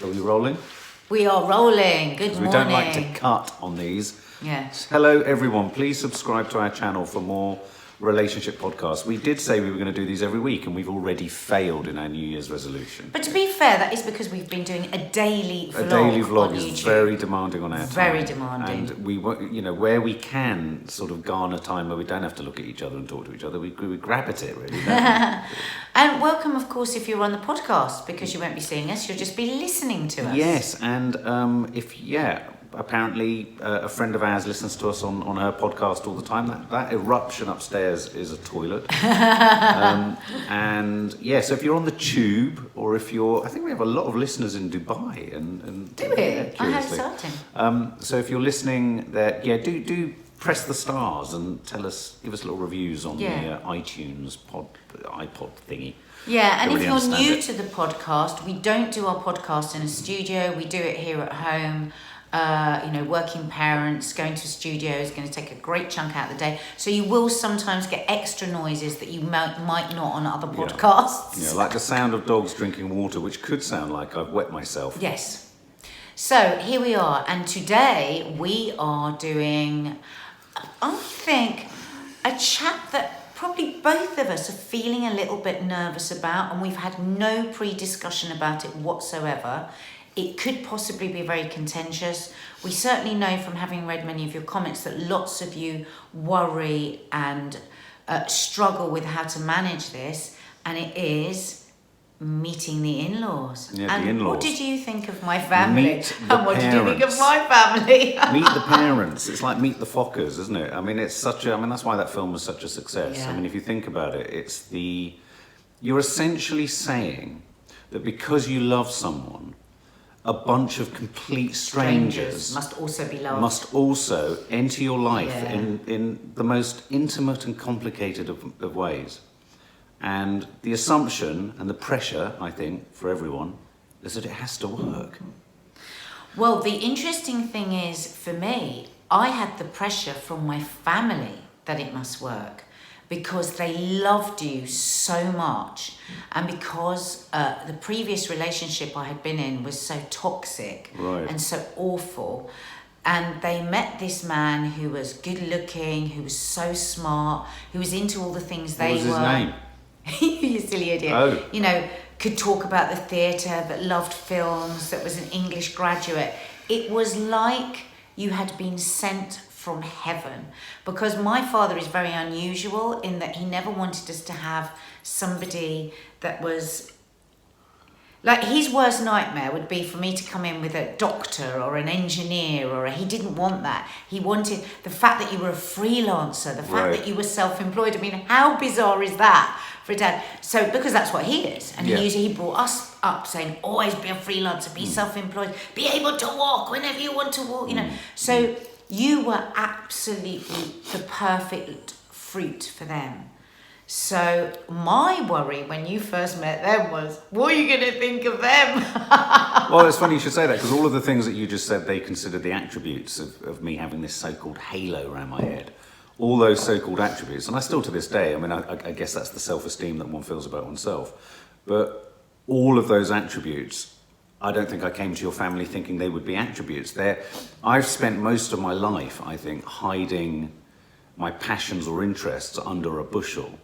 Are we rolling? We are rolling. Good morning. We don't like to cut on these. Yes. Hello, everyone. Please subscribe to our channel for more relationship podcasts. We did say we were going to do these every week, and we've already failed in our New Year's resolution. But to be fair, that is because we've been doing a daily vlog. A daily vlog on is YouTube. very demanding on our time. Very demanding. And we, where we can sort of garner time where we don't have to look at each other and talk to each other, we grab at it, really. Don't we? And welcome, of course, if you're on the podcast, because you won't be seeing us, you'll just be listening to us. Yes, and apparently a friend of ours listens to us on her podcast all the time. That eruption upstairs is a toilet. And yeah, so if you're on the tube, or if you're, I think we have a lot of listeners in Dubai. And Do we? Yeah, How curiously. exciting. So if you're listening there, yeah, do press the stars and give us little reviews on the iTunes iPod thingy. Yeah, and Don't if really you're understand new it. to the podcast, we don't do our podcast in a studio. We do it here at home. Working parents going to a studio is going to take a great chunk out of the day. So you will sometimes get extra noises that you might not on other podcasts. Yeah, like the sound of dogs drinking water, which could sound like I've wet myself. Yes. So here we are, and today we are doing, I think, a chat that probably both of us are feeling a little bit nervous about, and we've had no pre-discussion about it whatsoever. It could possibly be very contentious. We certainly know from having read many of your comments that lots of you worry and struggle with how to manage this, and it is meeting the in-laws. Yeah, and the in-laws. What did you think of my family? Meet the And what did you think of parents. my family? Meet the parents. It's like Meet the Fockers, isn't it? I mean, that's why that film was such a success. Yeah. I mean, if you think about it, you're essentially saying that because you love someone, a bunch of complete strangers must also be loved. must also enter your life Yeah. in the most intimate and complicated of ways. And the assumption and the pressure, I think, for everyone, is that it has to work. Well, the interesting thing is, for me, I had the pressure from my family that it must work because they loved you so much, and because the previous relationship I had been in was so toxic and so awful. And they met this man who was good looking, who was so smart, who was into all the things they were. What was his name? You silly idiot. Oh. Could talk about the theatre, but loved films, that was an English graduate. It was like you had been sent from heaven, because my father is very unusual in that he never wanted us to have somebody that was like, his worst nightmare would be for me to come in with a doctor or an engineer, he didn't want that. He wanted the fact that you were a freelancer, the fact that you were self-employed. I mean, how bizarre is that for a dad? So, because that's what he is. And he brought us up saying, always be a freelancer, be self-employed, be able to walk whenever you want to walk, So you were absolutely the perfect fruit for them. So my worry when you first met them was, what are you going to think of them? Well, it's funny you should say that, because all of the things that you just said, they considered the attributes of me having this so-called halo around my head. All those so-called attributes, and I still to this day, I mean, I guess that's the self-esteem that one feels about oneself. But all of those attributes, I don't think I came to your family thinking they would be attributes. I've spent most of my life, I think, hiding my passions or interests under a bushel.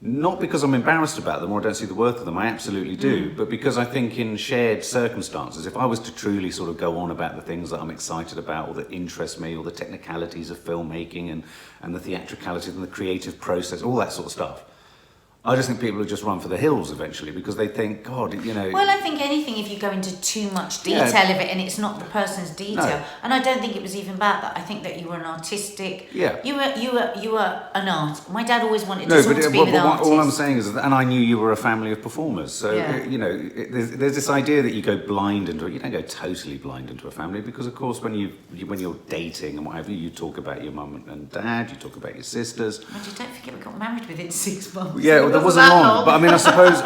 Not because I'm embarrassed about them or I don't see the worth of them, I absolutely do, but because I think in shared circumstances, if I was to truly sort of go on about the things that I'm excited about or that interest me, or the technicalities of filmmaking and the theatricalities and the creative process, all that sort of stuff, I just think people would just run for the hills eventually, because they think, God, Well, I think anything, if you go into too much detail of it and it's not the person's detail, and I don't think it was even about that. I think that you were an artistic. Yeah. You were an art. My dad always wanted to be with artists. All I'm saying is that, and I knew you were a family of performers, so there's this idea that you go blind into it. You don't go totally blind into a family, because of course when you're dating and what have you, you talk about your mum and dad, you talk about your sisters. But you don't forget we got married within 6 months. Yeah, well, that wasn't long. But I mean, I suppose,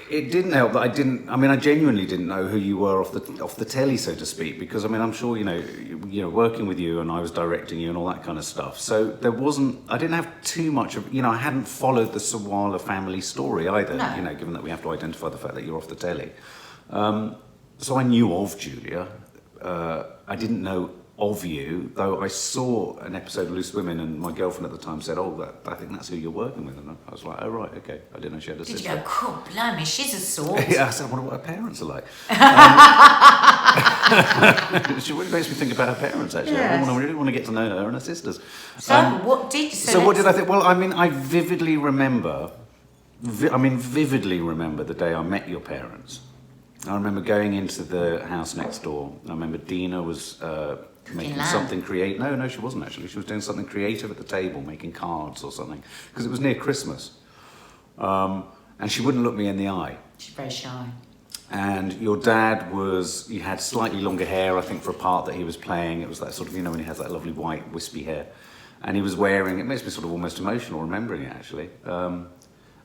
it didn't help that I genuinely didn't know who you were off the telly, so to speak, because I mean, I'm sure, working with you and I was directing you and all that kind of stuff. So I didn't have too much of, I hadn't followed the Sawalha family story either, No. Given that we have to identify the fact that you're off the telly. so I knew of Julia. I didn't know of you, though I saw an episode of Loose Women, and my girlfriend at the time said, "Oh, I think that's who you're working with." And I was like, "Oh, right, okay." I didn't know she had a Did sister. you go, cool, blimey, she's a sort. Yeah, I said, I wonder what her parents are like. She really makes me think about her parents, actually. Yes. I really want to get to know her and her sisters. So what did I think? Well, I mean, I vividly remember the day I met your parents. I remember going into the house next door. I remember Dina was making something creative. No, she wasn't actually. She was doing something creative at the table, making cards or something, because it was near Christmas. And she wouldn't look me in the eye. She's very shy. And your dad he had slightly longer hair, I think, for a part that he was playing. It was that sort of, when he has that lovely white, wispy hair. And he was wearing, it makes me sort of almost emotional remembering it, actually.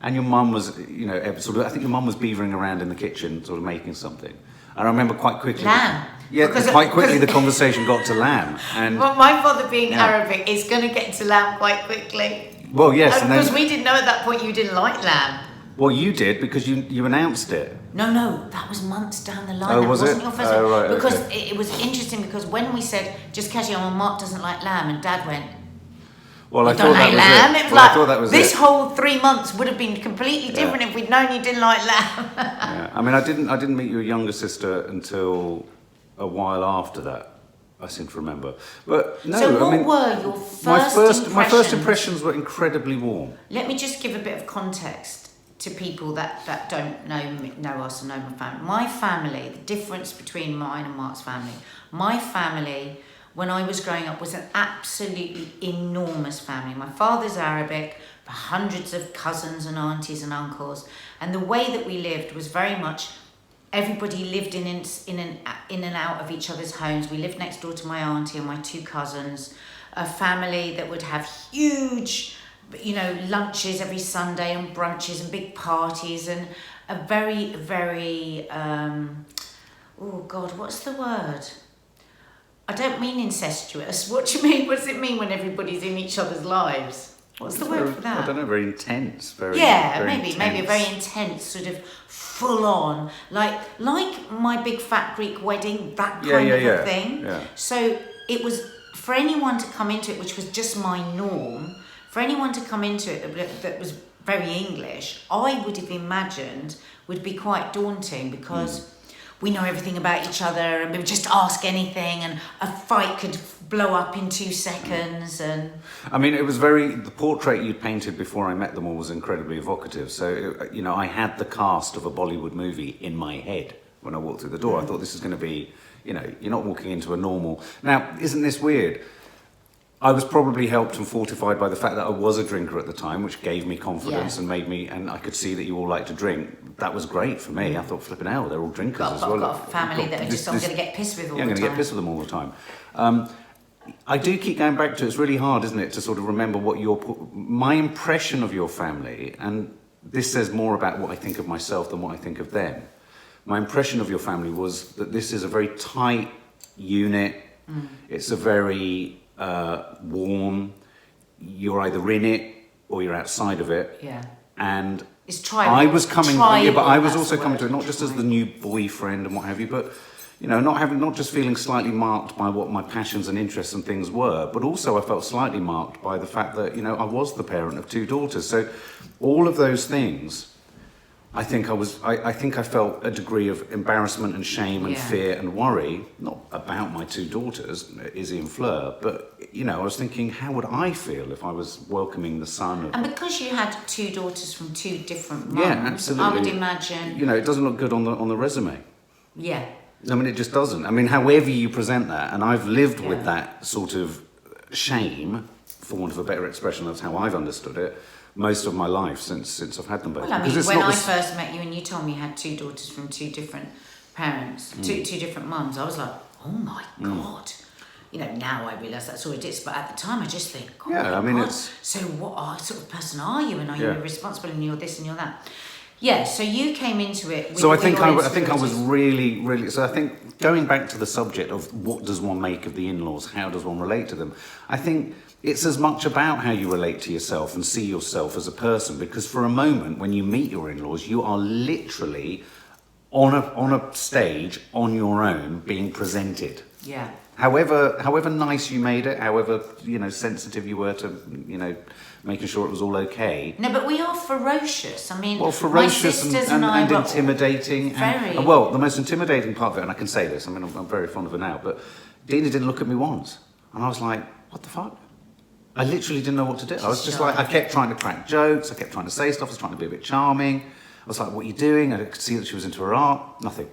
And your mum was, I think your mum was beavering around in the kitchen, sort of making something. And I remember quite quickly... Lamb. Quite quickly the conversation got to lamb. And well, my father being Arabic is going to get to lamb quite quickly. Well, yes. And because we didn't know at that point you didn't like lamb. Well, you did, because you announced it. No, that was months down the line. Oh, that was wasn't it? Your first Oh, right, because okay. it was interesting, because when we said, just casually, Mark doesn't like lamb, and Dad went, well, I you thought don't that like was lamb? it. It was Well, like, I thought that was this it. whole 3 months would have been completely different if we'd known you didn't like lamb. Yeah. I mean, I didn't meet your younger sister until a while after that, I seem to remember. But no, so what I mean, were your impressions? my first impressions were incredibly warm. Let me just give a bit of context to people that don't know us and know my family. My family, the difference between mine and Mark's family, my family, when I was growing up, was an absolutely enormous family. My father's Arabic, hundreds of cousins and aunties and uncles, and the way that we lived was very much everybody lived in and out of each other's homes. We lived next door to my auntie and my 2 cousins, a family that would have huge, lunches every Sunday and brunches and big parties, and a very, very, oh God, what's the word? I don't mean incestuous. What do you mean? What does it mean when everybody's in each other's lives? What's the word for that? I don't know, very intense. Maybe a very intense, sort of full on, like my big fat Greek wedding, that kind of a thing. Yeah. So it was, for anyone to come into it, which was just my norm, for anyone to come into it that was very English, I would have imagined would be quite daunting, because we know everything about each other and we would just ask anything, and a fight could blow up in 2 seconds. And I mean, it was the portrait you'd painted before I met them all was incredibly evocative. So, I had the cast of a Bollywood movie in my head when I walked through the door. I thought this is going to be, you're not walking into a normal... Now, isn't this weird? I was probably helped and fortified by the fact that I was a drinker at the time, which gave me confidence and made me, and I could see that you all like to drink. That was great for me. I thought, flipping hell, they're all drinkers as well. I've got a family that I'm going to get pissed with all the time. I'm going to get pissed with them all the time. I do keep going back to, it's really hard, isn't it, to sort of remember what my impression of your family, and this says more about what I think of myself than what I think of them. My impression of your family was that this is a very tight unit. It's a very warm, you're either in it or you're outside of it. Yeah. And it's tribal. I was coming, but I was also coming to it word. not just as the new boyfriend and what have you, but not just feeling slightly marked by what my passions and interests and things were, but also I felt slightly marked by the fact that I was the parent of 2 daughters. So all of those things, I think I felt a degree of embarrassment and shame and fear and worry, not about my 2 daughters, Izzy and Fleur, but I was thinking, how would I feel if I was welcoming the son of... And because you had 2 daughters from 2 different mums, Yeah, absolutely. I would imagine... it doesn't look good on the resume. Yeah. I mean, it just doesn't. I mean, however you present that, and I've lived with that sort of shame, for want of a better expression, that's how I've understood it, most of my life since I've had them both. Well, I mean, when I first met you and you told me you had 2 daughters from 2 different parents, two different mums, I was like, oh my God. Now I realise that's all it is, but at the time I just think, oh my God. So what sort of person are you, and are you responsible, and you're this and you're that? Yeah, so you came into it with... So I think I was really, really... So I think going back to the subject of what does one make of the in-laws, how does one relate to them, I think it's as much about how you relate to yourself and see yourself as a person, because for a moment when you meet your in-laws, you are literally on a stage on your own being presented. Yeah. However nice you made it, however, sensitive you were to, making sure it was all okay. No, but we are ferocious. I mean, Well, ferocious my sisters and I were intimidating. very. And, well, the most intimidating part of it, and I can say this, I mean, I'm very fond of her now, but Dina didn't look at me once. And I was like, what the fuck? I literally didn't know what to do. I was just like, I kept trying to crack jokes, I kept trying to say stuff, I was trying to be a bit charming. I was like, what are you doing? I could see that she was into her art. Nothing.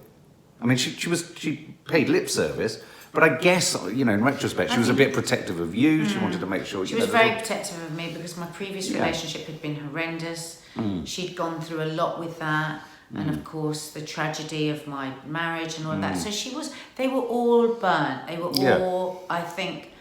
I mean, she paid lip service, but I guess, in retrospect, she was a bit protective of you. She wanted to make sure... She was very protective of me because my previous relationship had been horrendous. She'd gone through a lot with that. And of course, the tragedy of my marriage and all of that. So they were all burnt. They were all, I think,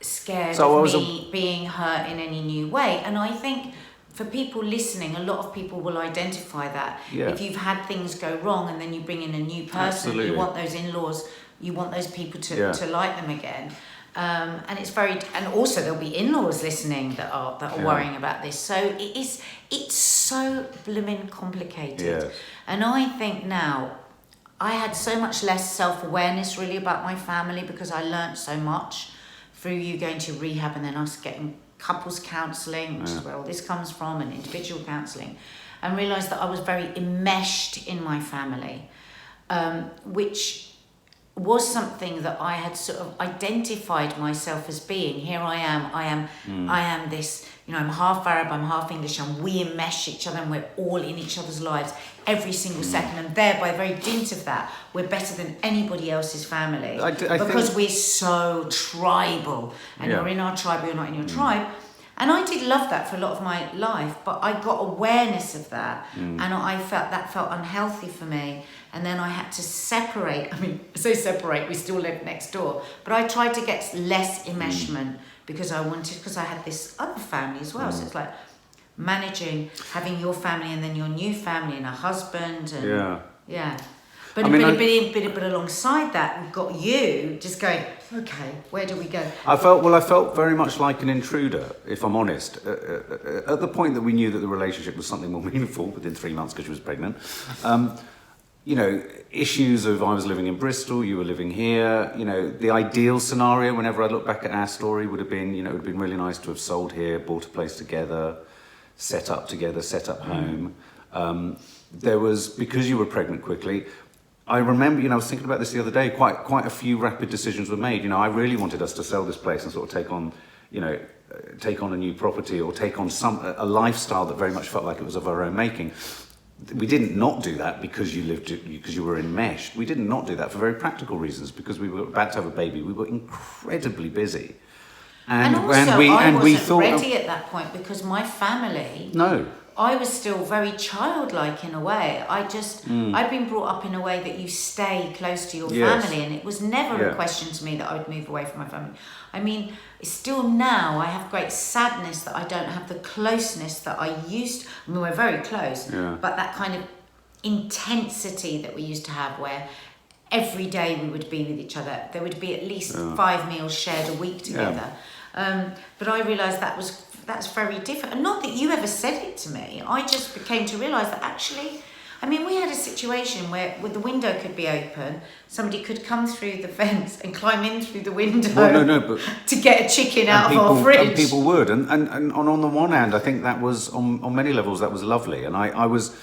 scared of me being hurt in any new way. And I think for people listening, a lot of people will identify that. Yeah. If you've had things go wrong and then you bring in a new person, Absolutely. you want those in-laws, you want those people to like them again. And it's and also there'll be in-laws listening that are worrying about this. So it's so blooming complicated. Yes. And I think now I had so much less self-awareness really about my family because I learnt so much through you going to rehab and then us getting couples counselling, which is where all this comes from, and individual counselling, and realised that I was very enmeshed in my family, which was something that I had sort of identified myself as being. Here I am this, I'm half Arab, I'm half English, and we enmesh each other and we're all in each other's lives every single second, and thereby, very dint of that, we're better than anybody else's family. Because we're so tribal, and you're in our tribe, you're not in your tribe. And I did love that for a lot of my life, but I got awareness of that, and I felt that felt unhealthy for me. And then I had to separate. I mean, I say separate, we still live next door, but I tried to get less enmeshment because I had this other family as well. So it's like having your family and then your new family and a husband and But alongside that, we've got you just going, okay, where do we go? I felt very much like an intruder, if I'm honest. At the point that we knew that the relationship was something more meaningful within 3 months because she was pregnant, issues of I was living in Bristol, you were living here, the ideal scenario whenever I look back at our story would have been, it would have been really nice to have sold here, bought a place together, set up home. There was, because you were pregnant quickly, I remember, I was thinking about this the other day, quite a few rapid decisions were made. I really wanted us to sell this place and sort of take on a new property or take on a lifestyle that very much felt like it was of our own making. We didn't not do that because you were enmeshed. We did not do that for very practical reasons because we were about to have a baby. We were incredibly busy. And also, I wasn't ready at that point because my family... No. I was still very childlike in a way. I'd been brought up in a way that you stay close to your family, and it was never a question to me that I would move away from my family. I mean, still now I have great sadness that I don't have the closeness that I used to. I mean, we're very close, but that kind of intensity that we used to have where every day we would be with each other. There would be at least 5 meals shared a week together. But I realised that's very different. And not that you ever said it to me. I just came to realise that actually, I mean, we had a situation where the window could be open, somebody could come through the fence and climb in through the window but to get a chicken out of our fridge. And people would. And on the one hand, I think that was, on many levels, that was lovely. And I was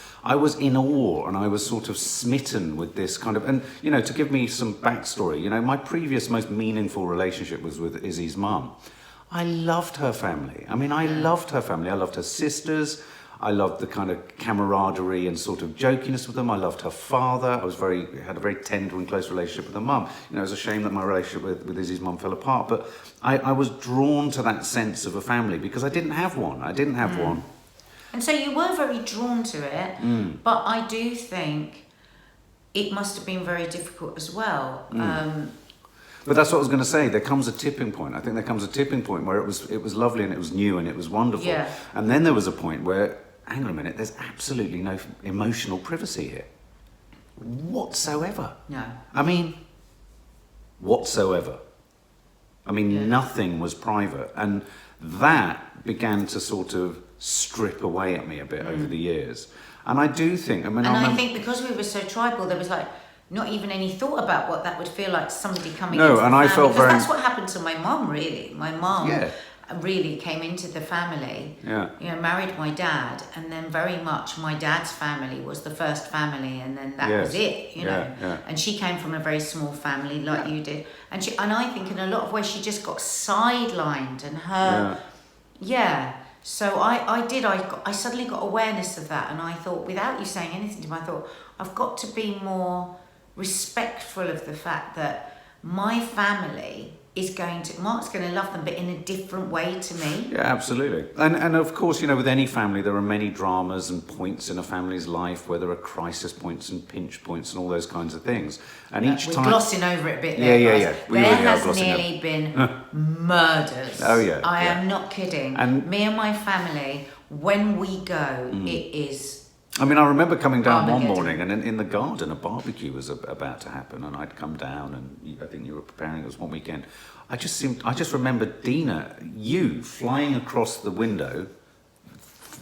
in awe and I was sort of smitten with this kind of, and, to give me some backstory, my previous most meaningful relationship was with Izzy's mum. I loved her family. I mean, I loved her family. I loved her sisters. I loved the kind of camaraderie and sort of jokiness with them. I loved her father. Had a very tender and close relationship with her mum. It was a shame that my relationship with Izzy's mum fell apart. But I was drawn to that sense of a family because I didn't have one. One. And so you were very drawn to it. But I do think it must have been very difficult as well. But that's what I was going to say. There comes a tipping point. I think there comes a tipping point where it was lovely and it was new and it was wonderful. Yeah. And then there was a point where, hang on a minute, there's absolutely no emotional privacy here. Whatsoever. No. I mean, whatsoever. I mean, nothing was private. And that began to sort of strip away at me a bit over the years. And I do think, I mean, And I think because we were so tribal, there was like not even any thought about what that would feel like, somebody coming into the family. I felt because very... that's what happened to my mum, really. My mum really came into the family, married my dad, and then very much my dad's family was the first family, and then that was it, you know. And she came from a very small family like you did. And I think in a lot of ways she just got sidelined, and her... So I suddenly got awareness of that, and I thought, without you saying anything to me, I thought, I've got to be more respectful of the fact that my family Mark's going to love them, but in a different way to me. Yeah, absolutely. And of course, you know, with any family, there are many dramas and points in a family's life where there are crisis points and pinch points and all those kinds of things. And each time... We're glossing over it a bit there, guys. We there really has nearly been murders. Oh, yeah. I am not kidding. And me and my family, when we go, it is... I mean, I remember coming down one morning, and in the garden, a barbecue was about to happen, and I'd come down, and I think you were preparing. It was one weekend. I just remembered Dina, you flying across the window,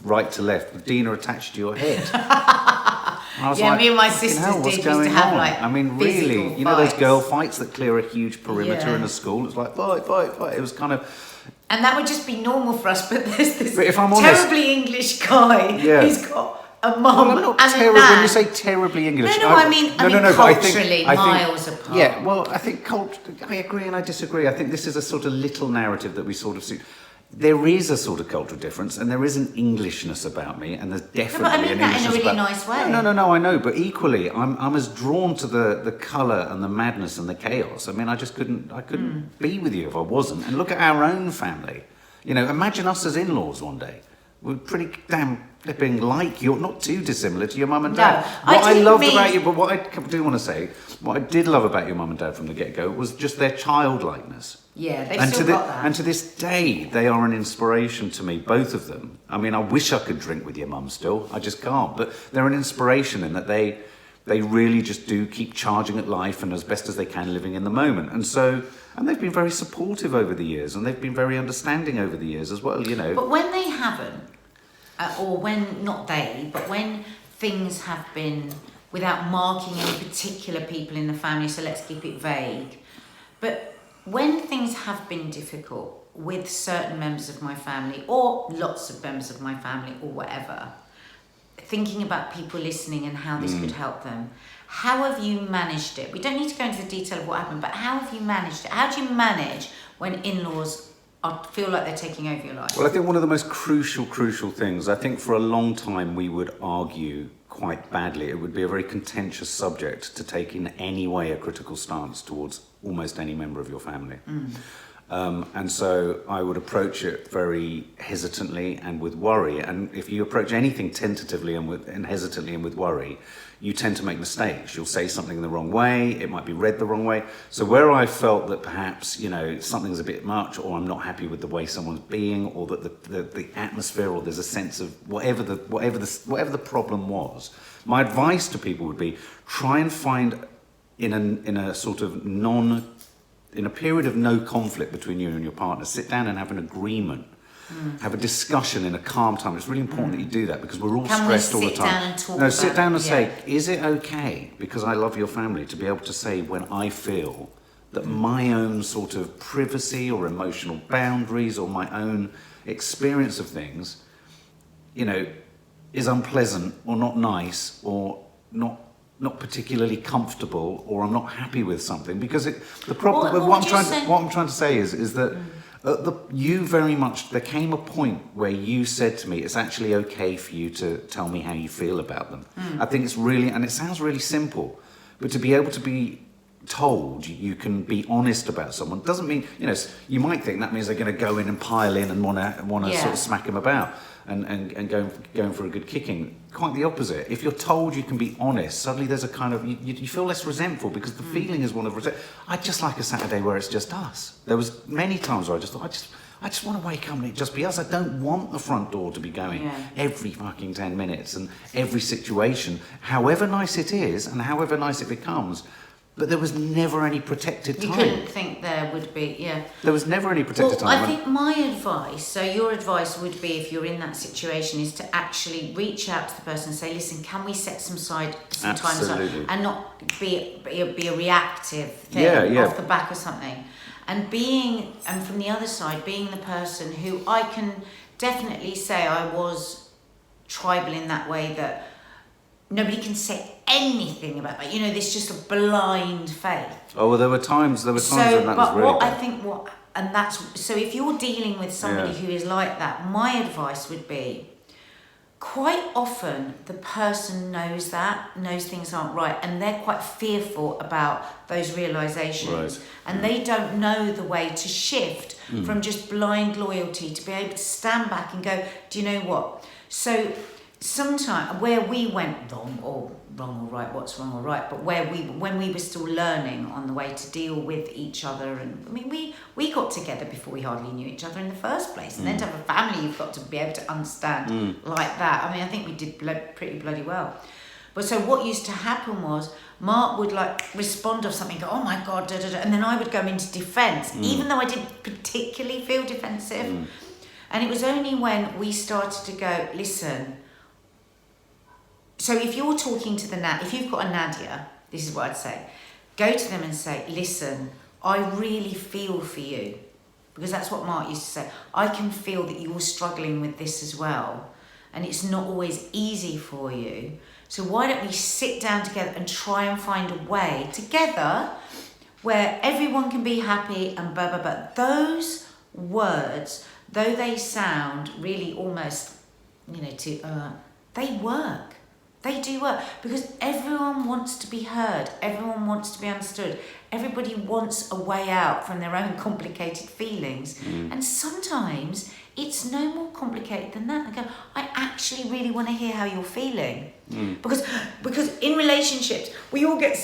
right to left, with Dina attached to your head. I was me and my sisters used to have like. I mean, really, you know those girl fights that clear a huge perimeter in a school. It's like fight. It was kind of. And that would just be normal for us, but there's this if I'm honest, terribly English guy who's got a mum and a dad. When you say terribly English, I mean culturally miles apart. Yeah, well, I think I agree and I disagree. I think this is a sort of little narrative that we sort of see. There is a sort of cultural difference, and there is an Englishness about me, and there's definitely an Englishness that in a really nice way. No, I know, but equally, I'm as drawn to the colour and the madness and the chaos. I mean, I couldn't be with you if I wasn't. And look at our own family. You know, imagine us as in-laws one day. We're pretty damn flipping like you're not too dissimilar to your mum and dad. What I loved about you, but what I do want to say, what I did love about your mum and dad from the get-go was just their childlikeness. Yeah, they've still got that. And to this day, they are an inspiration to me, both of them. I mean, I wish I could drink with your mum still. I just can't. But they're an inspiration in that they really just do keep charging at life and as best as they can living in the moment. And they've been very supportive over the years, and they've been very understanding over the years as well, you know. But when they haven't, or when when things have been, without marking any particular people in the family, so let's keep it vague, but when things have been difficult with certain members of my family, or lots of members of my family, or whatever, thinking about people listening and how this could help them, how have you managed it? We don't need to go into the detail of what happened, but how have you managed it? How do you manage when in-laws feel like they're taking over your life? Well, I think one of the most crucial things, I think for a long time we would argue quite badly. It would be a very contentious subject to take in any way a critical stance towards almost any member of your family. And so I would approach it very hesitantly and with worry. And if you approach anything tentatively and hesitantly and with worry, you tend to make mistakes. You'll say something in the wrong way. It might be read the wrong way. So where I felt that perhaps, you know, something's a bit much, or I'm not happy with the way someone's being, or that the atmosphere, or there's a sense of whatever the problem was, my advice to people would be try and find in a sort of in a period of no conflict between you and your partner, sit down and have an agreement. Have a discussion in a calm time. It's really important that you do that, because we're all stressed all the time. Sit down and say, is it okay, because I love your family, to be able to say when I feel that my own sort of privacy or emotional boundaries or my own experience of things, you know, is unpleasant or not nice or not particularly comfortable, or I'm not happy with something, because the problem. What I'm trying to say is that you very much. There came a point where you said to me, "It's actually okay for you to tell me how you feel about them." I think it's really, and it sounds really simple, but to be able to be told you can be honest about someone doesn't mean, you know, you might think that means they're going to go in and pile in and want to sort of smack him about and going for a good kicking. Quite the opposite. If you're told you can be honest, suddenly there's a kind of you feel less resentful, because the feeling is one of resentment. I'd just like a Saturday where it's just us. There was many times where I just thought I just want to wake up and it just be us. I don't want the front door to be going every fucking 10 minutes and every situation, however nice it is and however nice it becomes, but there was never any protected You time. couldn't think there would be, yeah. There was never any protected time. I think my advice, so your advice would be, if you're in that situation, is to actually reach out to the person and say, listen, can we set some time aside, and not be a reactive thing off the back of something. And from the other side, being the person who I can definitely say I was tribal in that way, that nobody can say anything about that. You know, there's just a blind faith. Oh, well, there were times when that was really bad. So if you're dealing with somebody who is like that, my advice would be, quite often the person knows things aren't right, and they're quite fearful about those realizations. Right. And they don't know the way to shift from just blind loyalty to be able to stand back and go, do you know what? So sometimes where we went wrong or right, what's wrong or right, but when we were still learning on the way to deal with each other, and I mean we got together before we hardly knew each other in the first place, and then to have a family you've got to be able to understand like that. I mean, I think we did pretty bloody well. But so what used to happen was Mark would like respond of something, go, oh my God, da, da, da, and then I would go into defence, even though I didn't particularly feel defensive. And it was only when we started to go, listen, so if you're talking to if you've got a NADIA, this is what I'd say, go to them and say, listen, I really feel for you. Because that's what Mark used to say. I can feel that you're struggling with this as well. And it's not always easy for you. So why don't we sit down together and try and find a way together where everyone can be happy and blah, blah, blah. Those words, though they sound really almost, they work. They do work, because everyone wants to be heard. Everyone wants to be understood. Everybody wants a way out from their own complicated feelings. And sometimes it's no more complicated than that. I go, I actually really want to hear how you're feeling. Because in relationships, we all get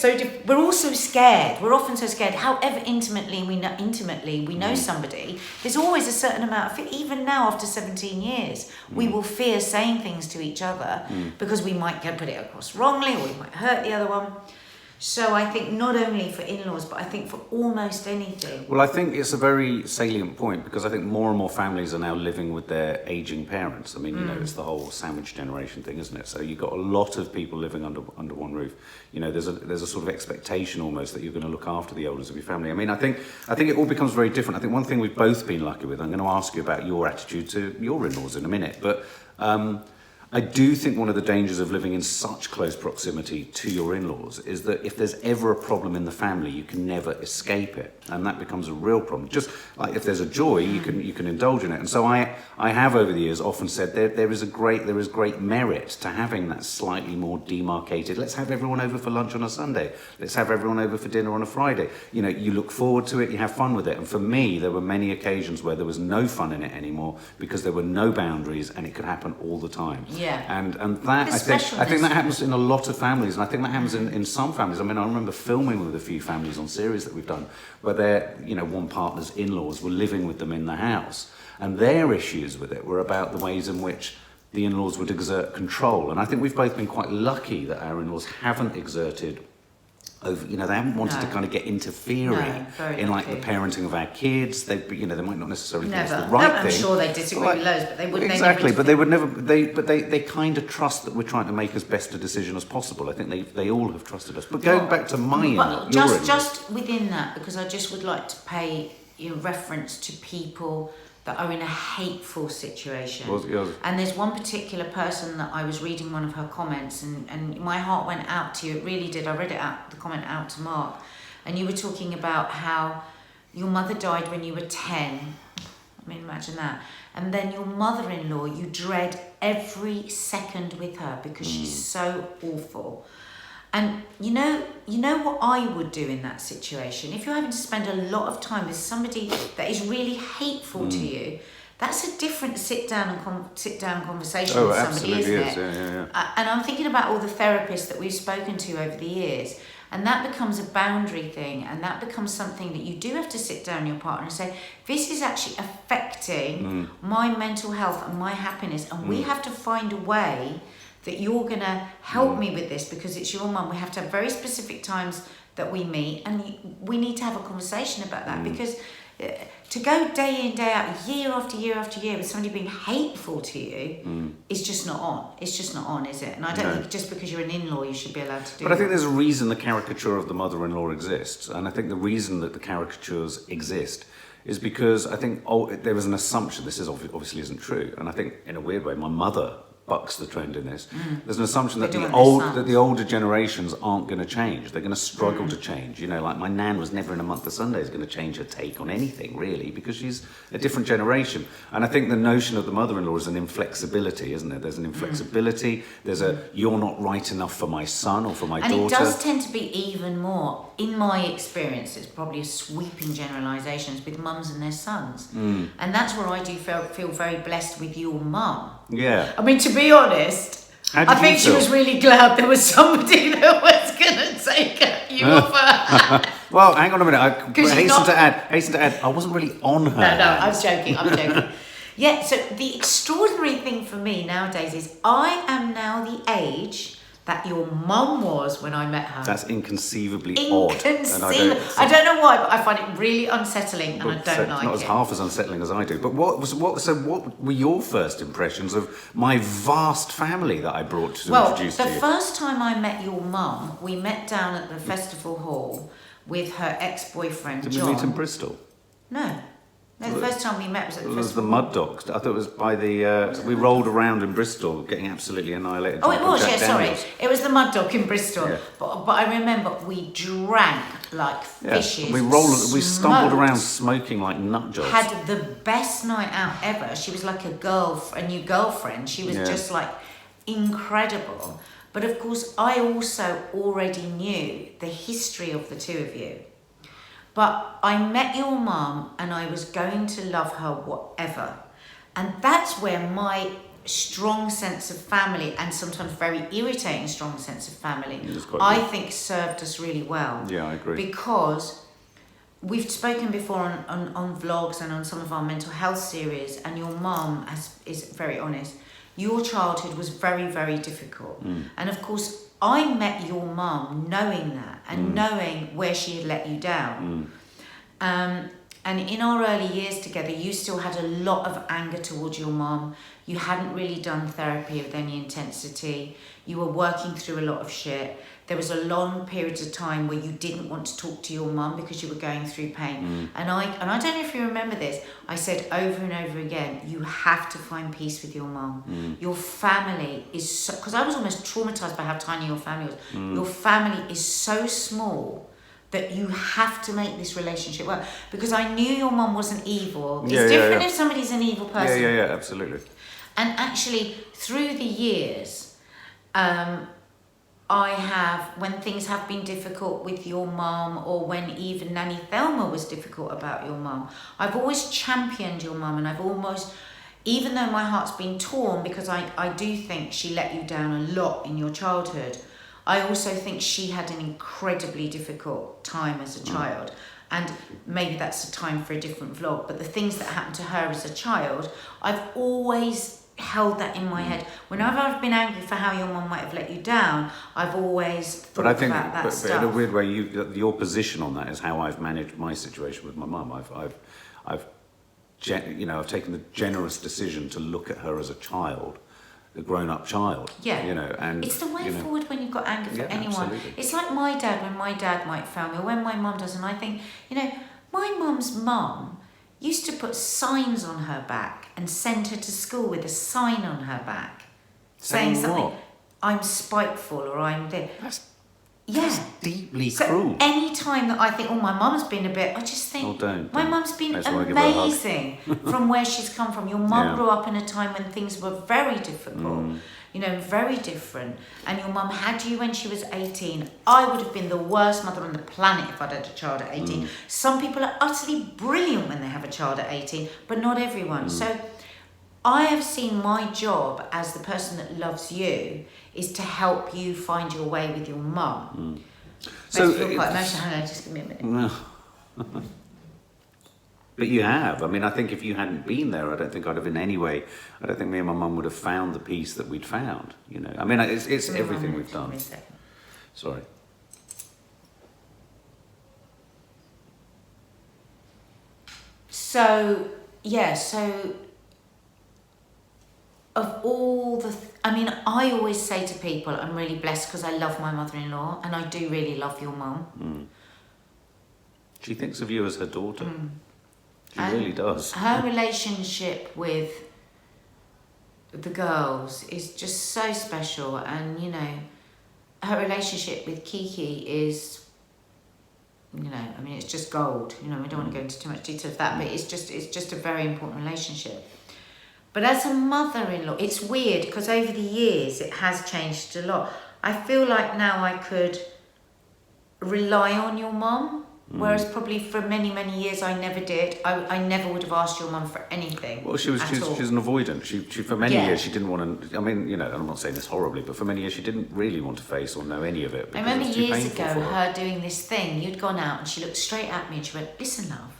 we're all so scared. We're often so scared. However intimately we know somebody, there's always a certain amount of fear. Even now, after 17 years, we will fear saying things to each other because we might put it across wrongly, or we might hurt the other one. So I think not only for in-laws, but I think for almost anything. Well, I think it's a very salient point, because I think more and more families are now living with their aging parents. I mean, it's the whole sandwich generation thing, isn't it? So you've got a lot of people living under one roof. You know, there's a sort of expectation almost that you're going to look after the elders of your family. I mean, I think it all becomes very different. I think one thing we've both been lucky with, I'm going to ask you about your attitude to your in-laws in a minute, but I do think one of the dangers of living in such close proximity to your in-laws is that if there's ever a problem in the family, you can never escape it, and that becomes a real problem. Just like if there's a joy, you can indulge in it. And so I have over the years often said there is great merit to having that slightly more demarcated. Let's have everyone over for lunch on a Sunday. Let's have everyone over for dinner on a Friday. You know, you look forward to it, you have fun with it. And for me, there were many occasions where there was no fun in it anymore because there were no boundaries, and it could happen all the time. Yeah. And that I think that happens in a lot of families, and I think that happens in some families. I mean, I remember filming with a few families on series that we've done where one partner's in-laws were living with them in the house, and their issues with it were about the ways in which the in-laws would exert control. And I think we've both been quite lucky that our in-laws haven't exerted over, they haven't wanted to kind of get interfering in like the parenting of our kids. They might not necessarily think it's the right thing. I'm sure they disagree with loads, but they wouldn't. Exactly, but they would never. They kind of trust that we're trying to make as best a decision as possible. I think they all have trusted us. But going back to my in-law, just within that, because I just would like to pay reference to people that are in a hateful situation. And there's one particular person that I was reading one of her comments, and my heart went out to you. It really did. I read the comment out to Mark, and you were talking about how your mother died when you were 10. I mean, imagine that. And then your mother-in-law, you dread every second with her because she's so awful. And you know what I would do in that situation? If you're having to spend a lot of time with somebody that is really hateful to you, that's a different sit-down conversation with somebody, isn't it? Yeah. And I'm thinking about all the therapists that we've spoken to over the years, and that becomes a boundary thing, and that becomes something that you do have to sit down with your partner and say, this is actually affecting my mental health and my happiness, and we have to find a way that you're going to help me with this because it's your mum. We have to have very specific times that we meet, and we need to have a conversation about that, because to go day in, day out, year after year after year with somebody being hateful to you is just not on. It's just not on, is it? And I don't think just because you're an in-law you should be allowed to do But I think that. there's a reason the caricature of the mother-in-law exists. And I think the reason that the caricatures exist is because I think there was an assumption, this is obviously isn't true, and I think in a weird way my mother bucks the trend in this. There's an assumption that the older generations aren't going to change. They're going to struggle to change. You know, like my nan was never in a month of Sundays going to change her take on anything, really, because she's a different generation. And I think the notion of the mother-in-law is an inflexibility, isn't it? There's an inflexibility. There's a, you're not right enough for my son or for my daughter. And it does tend to be even more, in my experience, it's probably a sweeping generalisations with mums and their sons. And that's where I do feel very blessed with your mum. Yeah. I mean, to be honest, I think she was really glad there was somebody that was going to take you off her. Well, hang on a minute. I hasten to add, I wasn't really on her. No, I was joking. Yeah, so the extraordinary thing for me nowadays is I am now the age that your mum was when I met her. That's inconceivably odd. And I don't know why, but I find it really unsettling, and I don't like it. Not as half as unsettling as I do. But what were your first impressions of my vast family that I brought to introduce to you? Well, the first time I met your mum, we met down at the festival hall with her ex-boyfriend, John. Did we meet in Bristol? No, the first time we met was at the festival. It was the Mud Dogs. I thought it was by the... we rolled around in Bristol getting absolutely annihilated. Oh, it was, yeah, sorry. It was the Mud Dog in Bristol. Yeah. But I remember we drank like fishes. We stumbled around smoking like nut jobs. Had the best night out ever. She was like a new girlfriend. She was just like incredible. But of course, I also already knew the history of the two of you. But I met your mum and I was going to love her whatever. And that's where my strong sense of family, and sometimes very irritating strong sense of family, I think served us really well. Yeah, I agree. Because we've spoken before on vlogs and on some of our mental health series, and your mum is very honest. Your childhood was very, very difficult. And of course, I met your mum knowing that and knowing where she had let you down. And in our early years together, you still had a lot of anger towards your mum. You hadn't really done therapy with any intensity. You were working through a lot of shit. There was a long period of time where you didn't want to talk to your mum because you were going through pain. And I don't know if you remember this, I said over and over again, you have to find peace with your mum. Your family is so, because I was almost traumatized by how tiny your family was. Your family is so small that you have to make this relationship work. Because I knew your mum wasn't evil. It's different if somebody's an evil person. Yeah, absolutely. And actually, through the years, I have, when things have been difficult with your mum, or when even Nanny Thelma was difficult about your mum, I've always championed your mum, and I've almost, even though my heart's been torn, because I do think she let you down a lot in your childhood, I also think she had an incredibly difficult time as a child. And maybe that's a time for a different vlog, but the things that happened to her as a child, I've always held that in my head. Whenever I've been angry for how your mum might have let you down, I've always thought about that stuff. But in a weird way, your position on that is how I've managed my situation with my mum. I've taken the generous decision to look at her as a child, a grown-up child. Yeah. And it's the way forward when you've got anger for anyone. Absolutely. It's like my dad, when my dad might fail me, or when my mum does, and I think, my mum's mum used to put signs on her back and send her to school with a sign on her back saying something. What? I'm spiteful, or I'm there. That's deeply cruel. Any time that I think, my mum's been a bit, I just think, my mum's been amazing from where she's come from. Your mum grew up in a time when things were very difficult, very different. And your mum had you when she was 18. I would have been the worst mother on the planet if I'd had a child at 18. Some people are utterly brilliant when they have a child at 18, but not everyone. So I have seen my job as the person that loves you is to help you find your way with your mum. So I feel quite emotional. Hang on, just give me a minute. But you have. I mean, I think if you hadn't been there, I don't think I'd have in any way, I don't think me and my mum would have found the peace that we'd found, I mean, it's everything we've done. Give me a second. Sorry. So, yeah, so of all the, I mean, I always say to people, I'm really blessed because I love my mother-in-law, and I do really love your mum. She thinks of you as her daughter. She And really does. Her relationship with the girls is just so special, and you know, her relationship with Kiki is, you know, I mean, it's just gold. You know, we don't want to go into too much detail of that, but it's just a very important relationship. But as a mother-in-law, it's weird because over the years it has changed a lot. I feel like now I could rely on your mum, whereas probably for many, many years I never did. I never would have asked your mum for anything. Well, she's an avoidant. She for many years she didn't want to. I mean, you know, I'm not saying this horribly, but for many years she didn't really want to face or know any of it. I remember years ago her doing this thing. You'd gone out and she looked straight at me and she went, "Listen, love."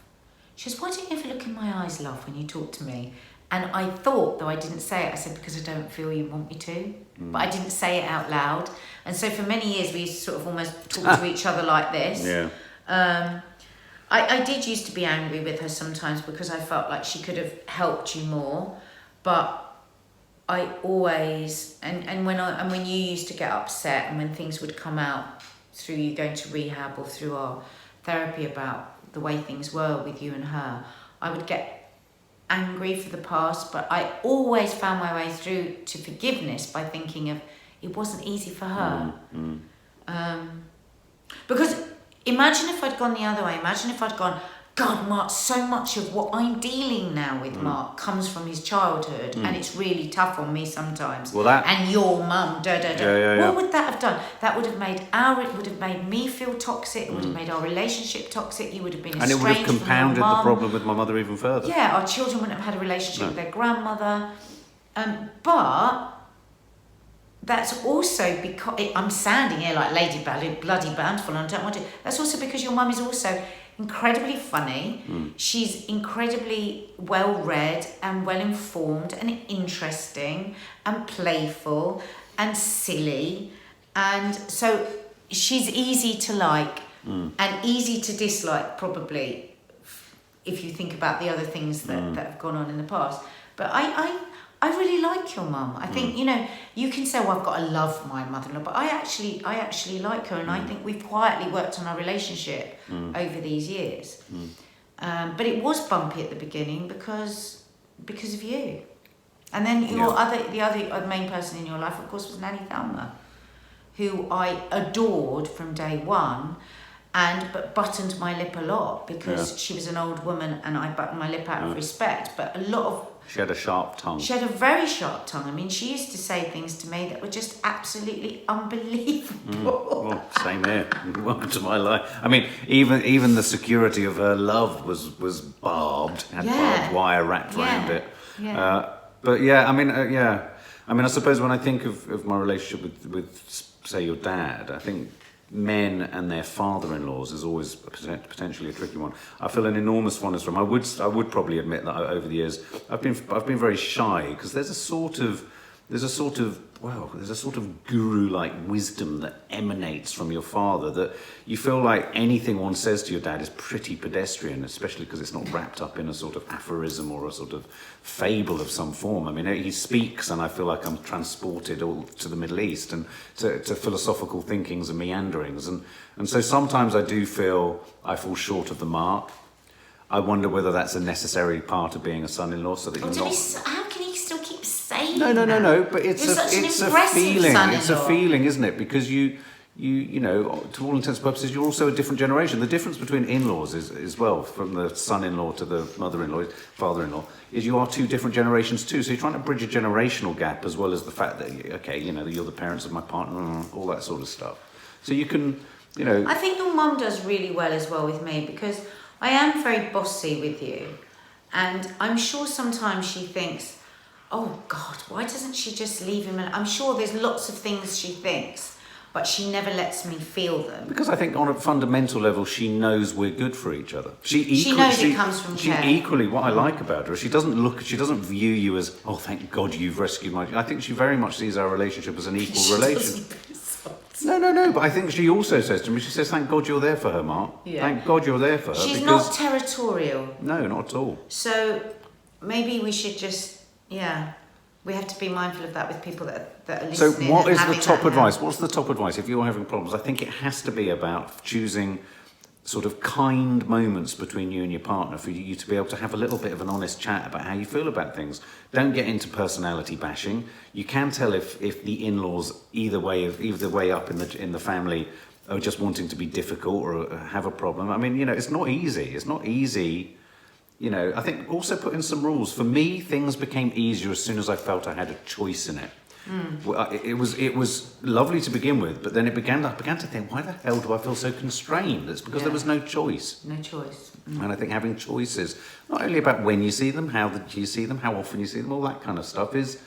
She goes, "Why don't you ever look in my eyes, love, when you talk to me?" And I thought, though I didn't say it, I said, "Because I don't feel you want me to." But I didn't say it out loud. And so for many years we used to sort of almost talk to each other like this. Yeah. I did used to be angry with her sometimes because I felt like she could have helped you more, but I always and when you used to get upset and when things would come out through you going to rehab or through our therapy about the way things were with you and her, I would get angry for the past, but I always found my way through to forgiveness by thinking of it wasn't easy for her. Because imagine if I'd gone the other way. Imagine if I'd gone, God, Mark, so much of what I'm dealing now with Mark comes from his childhood, and it's really tough on me sometimes. Well, and your mum, Yeah. What would that have done? That would have made me feel toxic. It would have made our relationship toxic. You would have been And it would have estranged compounded from your the problem with my mother even further. Yeah, our children wouldn't have had a relationship with their grandmother. But that's also because I'm sounding here like Lady Bloody Bountiful, and I don't want to. That's also because your mum is also incredibly funny. She's incredibly well read and well informed and interesting and playful and silly, and so she's easy to like and easy to dislike, probably, if you think about the other things that have gone on in the past. But I really like your mum. I think, you know, you can say, well, I've got to love my mother-in-law, but I actually like her, and I think we've quietly worked on our relationship over these years. But it was bumpy at the beginning because of you. And then the other main person in your life, of course, was Nanny Thelma, who I adored from day one, but buttoned my lip a lot because she was an old woman and I buttoned my lip out of respect. But a lot of... She had a sharp tongue. She had a very sharp tongue. I mean, she used to say things to me that were just absolutely unbelievable. Well, same here. Welcome to my life. I mean, even the security of her love was barbed, had barbed wire wrapped around it. Yeah. But yeah, I mean, I suppose when I think of my relationship with say your dad, I think men and their father-in-laws is always potentially a tricky one. I feel an enormous fondness for him. I would probably admit that over the years I've been very shy because there's a sort of guru-like wisdom that emanates from your father that you feel like anything one says to your dad is pretty pedestrian, especially because it's not wrapped up in a sort of aphorism or a sort of fable of some form. I mean, he speaks and I feel like I'm transported all to the Middle East and to philosophical thinkings and meanderings. And so sometimes I do feel I fall short of the mark. I wonder whether that's a necessary part of being a son-in-law, so that you're not... How can he still keep saying No, but it's You're a feeling. Son-in-law. It's a feeling, isn't it? Because you know, to all intents and purposes, you're also a different generation. The difference between in-laws is, as well, from the son-in-law to the mother-in-law, father-in-law, is you are two different generations too. So you're trying to bridge a generational gap as well as the fact that, okay, you know, you're the parents of my partner, all that sort of stuff. So you can, you know... I think your mum does really well as well with me because I am very bossy with you. And I'm sure sometimes she thinks, oh God, why doesn't she just leave him? I'm sure there's lots of things she thinks, but she never lets me feel them. Because I think on a fundamental level, she knows we're good for each other. She knows it comes from care. Equally, what I like about her, she doesn't view you as, oh, thank God you've rescued my... I think she very much sees our relationship as an equal relationship. No, but I think she also says to me, she says, thank God you're there for her, Mark. Yeah. Thank God you're there for her. She's because... not territorial. No, not at all. So maybe we should just, we have to be mindful of that with people that are So listening. what and is the having top that advice? What's the top advice if you're having problems? I think it has to be about choosing sort of kind moments between you and your partner for you to be able to have a little bit of an honest chat about how you feel about things. Don't get into personality bashing. You can tell if the in-laws either way up in the family are just wanting to be difficult or have a problem. I mean, it's not easy. It's not easy. I think also put in some rules. For me, things became easier as soon as I felt I had a choice in it. Well, it was lovely to begin with, but then I began to think, why the hell do I feel so constrained? It's because there was no choice. No choice. And I think having choices, not only about when you see them, how you see them, how often you see them, all that kind of stuff is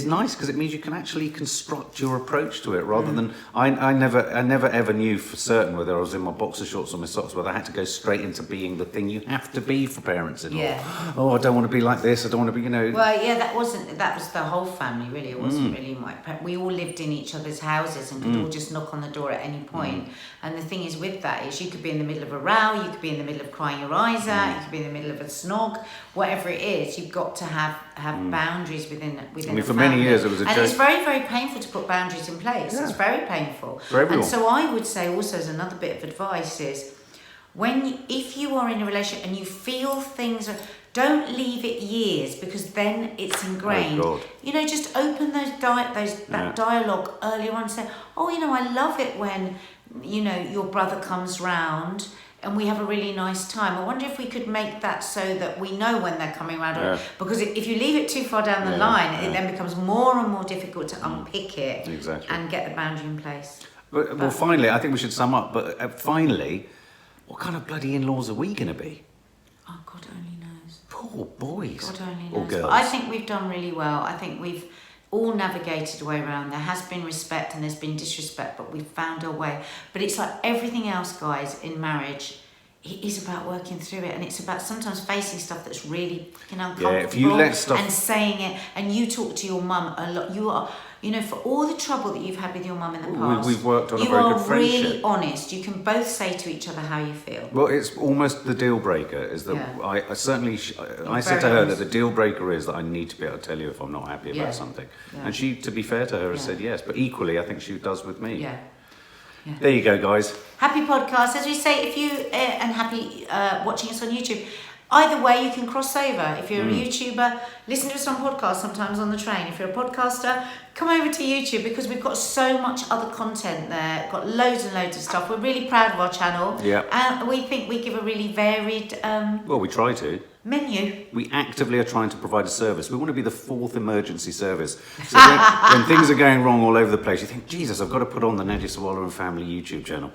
nice because it means you can actually construct your approach to it rather than I never ever knew for certain whether I was in my boxer shorts or my socks whether I had to go straight into being the thing you have to be for parents-in-law. Yeah. Oh, I don't want to be like this. I don't want to be, Well, yeah, that was the whole family really. It wasn't really we all lived in each other's houses and could all just knock on the door at any point. And the thing is with that is you could be in the middle of a row, you could be in the middle of crying your eyes out, you could be in the middle of a snog, whatever it is, you've got to have boundaries within for many years it was a joke. And it's very, very painful to put boundaries in place. Yeah. It's very painful. For everyone. And so I would say also as another bit of advice is if you are in a relationship and you feel things don't leave it years because then it's ingrained. Oh God. Just open that dialogue earlier on and say, I love it when, your brother comes round and we have a really nice time. I wonder if we could make that so that we know when they're coming around. Yeah. Because if you leave it too far down the line, it then becomes more and more difficult to unpick it and get the boundary in place. Well, finally, I think we should sum up. But finally, what kind of bloody in-laws are we going to be? Oh, God only knows. Poor boys. God only knows. Or girls. But I think we've done really well. I think we've all navigated a way around. There has been respect and there's been disrespect, but we've found our way. But it's like everything else, guys, in marriage. It is about working through it, and it's about sometimes facing stuff that's really uncomfortable. Yeah, if you let stuff and saying it, and you talk to your mum a lot. You are, for all the trouble that you've had with your mum in the past, we've worked on a very good friendship. You are really honest. You can both say to each other how you feel. Well, it's almost the deal breaker. Is that I certainly I said to her that the deal breaker is that I need to be able to tell you if I'm not happy about something, and she, to be fair to her, has said yes. But equally, I think she does with me. Yeah. Yeah. There you go, guys. Happy podcast. As we say, if you and happy watching us on YouTube, either way you can cross over. If you're a YouTuber, listen to us on podcasts sometimes on the train. If you're a podcaster, come over to YouTube because we've got so much other content there. We've got loads and loads of stuff. We're really proud of our channel. Yeah. And we think we give a really varied Well, we try to. menu. We actively are trying to provide a service. We want to be the fourth emergency service. So when things are going wrong all over the place, you think, Jesus, I've got to put on the NADIA, Sawalha and Family YouTube channel.